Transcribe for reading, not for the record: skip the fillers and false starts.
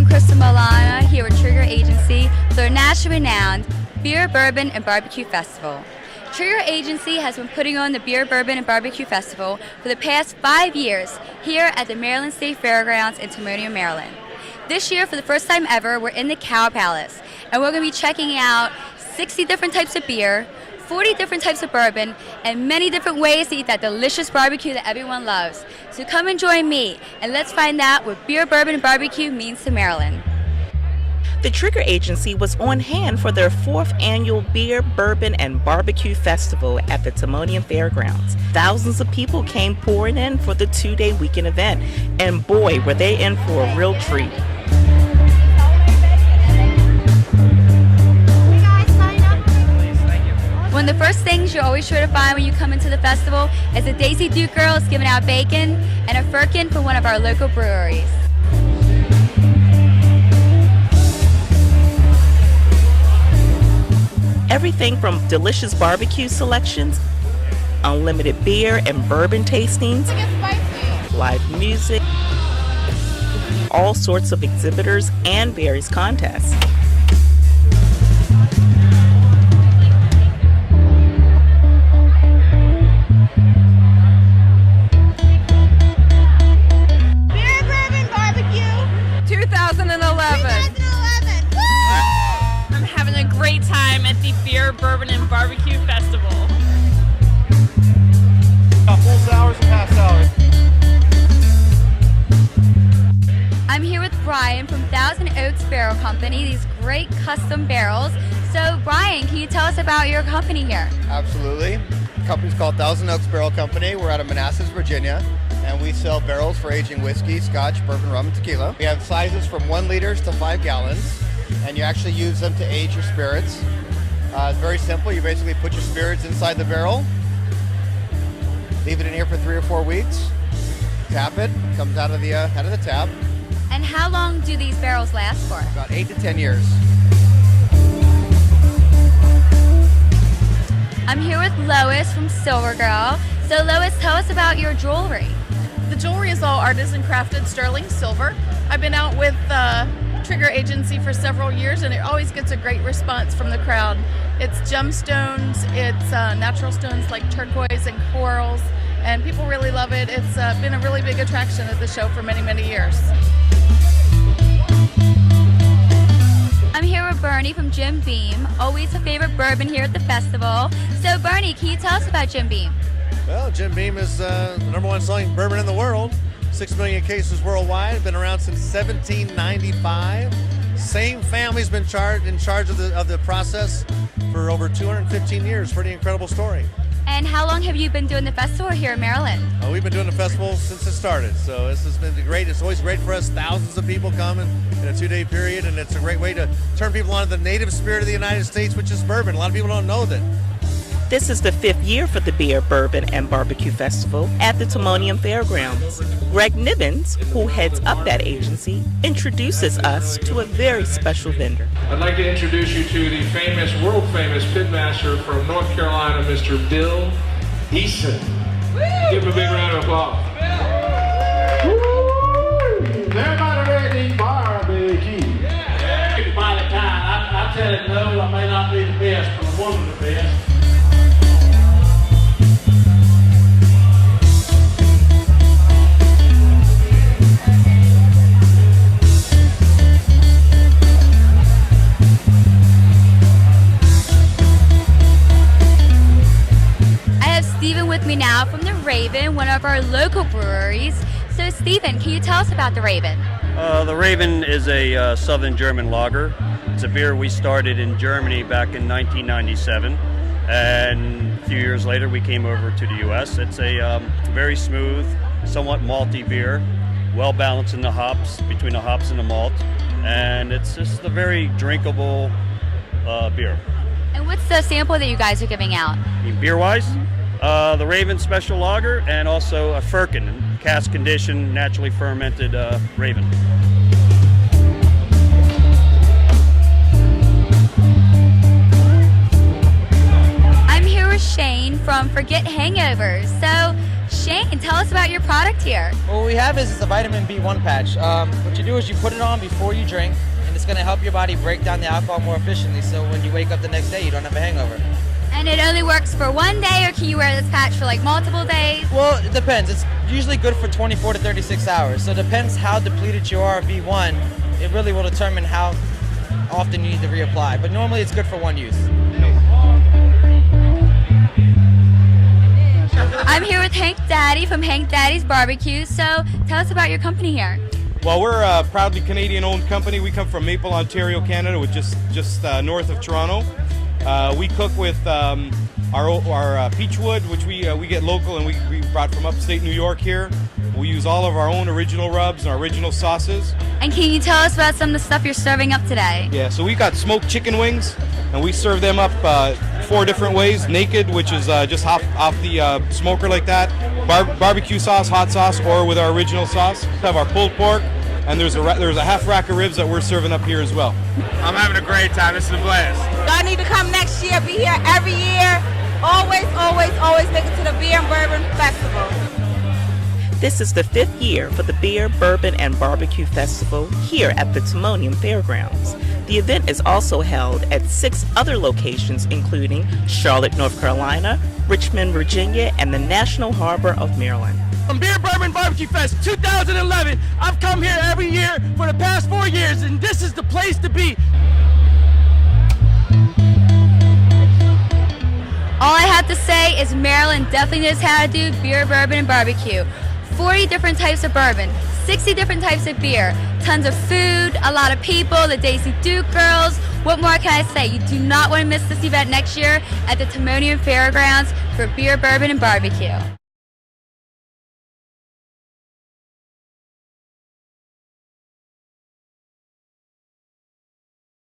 Crystal Milano here with Trigger Agency for their nationally renowned Beer, Bourbon and BBQ Festival. Trigger Agency has been putting on the Beer, Bourbon and BBQ Festival for the past 5 years here at the Maryland State Fairgrounds in Timonium, Maryland. This year, for the first time ever, we're in the Cow Palace, and we're going to be checking out 60 different types of beer, 40 different types of bourbon, and many different ways to eat that delicious barbecue that everyone loves. So come and join me, and let's find out what Beer, Bourbon, and Barbecue means to Maryland. The Trigger Agency was on hand for their 4th annual Beer, Bourbon, and Barbecue Festival at the Timonium Fairgrounds. Thousands of people came pouring in for the 2-day weekend event, and boy, were they in for a real treat. One of the first things you're always sure to find when you come into the festival is the Daisy Duke girls giving out bacon and a firkin from one of our local breweries. Everything from delicious barbecue selections, unlimited beer and bourbon tastings, live music, all sorts of exhibitors, and various contests. Beer, Bourbon, Barbecue 2011. I'm having a great time at the Beer, Bourbon and Barbecue Festival. Full sours and half sours. I'm here with Brian from Thousand Oaks Barrel Company, these great custom barrels. So Brian, can you tell us about your company here? Absolutely. The company's called Thousand Oaks Barrel Company. We're out of Manassas, Virginia, and we sell barrels for aging whiskey, scotch, bourbon, rum, and tequila. We have sizes from 1 liters to 5 gallons, and you actually use them to age your spirits. It's very simple. You basically put your spirits inside the barrel, leave it in here for 3 or 4 weeks, tap it, comes out of the tap. And how long do these barrels last for? About 8 to 10 years. I'm here with Lois from Silver Girl. So Lois, tell us about your jewelry. The jewelry is all artisan crafted sterling silver. I've been out with Trigger Agency for several years, and it always gets a great response from the crowd. It's gemstones, it's natural stones like turquoise and corals, and people really love it. It's been a really big attraction at the show for many, many years. I'm here with Bernie from Jim Beam, always a favorite bourbon here at the festival. So Bernie, can you tell us about Jim Beam? Well, Jim Beam is the #1 selling bourbon in the world. 6 million cases worldwide. Been around since 1795. Same family's been in charge of the process for over 215 years. Pretty incredible story. And how long have you been doing the festival here in Maryland? We've been doing the festival since it started, so this has been great. It's always great for us. Thousands of people come in a 2-day period, and it's a great way to turn people on to the native spirit of the United States, which is bourbon. A lot of people don't know that. This is the 5th year for the Beer, Bourbon, and Barbecue Festival at the Timonium Fairgrounds. Greg Nibbins, who heads up that agency, introduces us to a very special vendor. I'd like to introduce you to the famous, world-famous pitmaster from North Carolina, Mr. Bill Eason. Give him a big round of applause. Everybody ready to barbecue? Yeah. By the time, I tell it no, I may not be the best, but I'm one of the best. Stephen with me now from the Raven, one of our local breweries. So Stephen, can you tell us about the Raven? The Raven is a Southern German lager. It's a beer we started in Germany back in 1997, and a few years later we came over to the U.S. It's a very smooth, somewhat malty beer, well balanced in the hops, between the hops and the malt, and it's just a very drinkable beer. And what's the sample that you guys are giving out? Beer-wise? The Raven Special Lager, and also a firkin, cask conditioned, naturally fermented Raven. I'm here with Shane from Forget Hangovers. So Shane, tell us about your product here. What we have is a vitamin B1 patch. What you do is you put it on before you drink, and it's going to help your body break down the alcohol more efficiently, so when you wake up the next day, you don't have a hangover. And it only works for one day, or can you wear this patch for like multiple days? Well, it depends. It's usually good for 24 to 36 hours, so it depends how depleted you are of B1. It really will determine how often you need to reapply, but normally it's good for one use. I'm here with Hank Daddy from Hank Daddy's Barbecue, so tell us about your company here. Well, we're a proudly Canadian-owned company. We come from Maple, Ontario, Canada, which is just north of Toronto. We cook with our peach wood, which we get local, and we brought from upstate New York here. We use all of our own original rubs and our original sauces. And can you tell us about some of the stuff you're serving up today? Yeah, so we got smoked chicken wings, and we serve them up 4 different ways. Naked, which is just off the smoker like that. Barbecue sauce, hot sauce, or with our original sauce. We have our pulled pork, and there's a half rack of ribs that we're serving up here as well. I'm having a great time. This is a blast. Y'all need to come next year. Be here every year. Always, always, always make it to the Beer and Bourbon Festival. This is the 5th year for the Beer, Bourbon, and Barbecue Festival here at the Timonium Fairgrounds. The event is also held at 6 other locations, including Charlotte, North Carolina, Richmond, Virginia, and the National Harbor of Maryland. From Beer, Bourbon, Barbecue Fest 2011, I've come here every year for the past 4 years, and this is the place to be. All I have to say is Maryland definitely knows how to do beer, bourbon, and barbecue. 40 different types of bourbon, 60 different types of beer, tons of food, a lot of people, the Daisy Duke girls. What more can I say? You do not want to miss this event next year at the Timonium Fairgrounds for Beer, Bourbon, and Barbecue.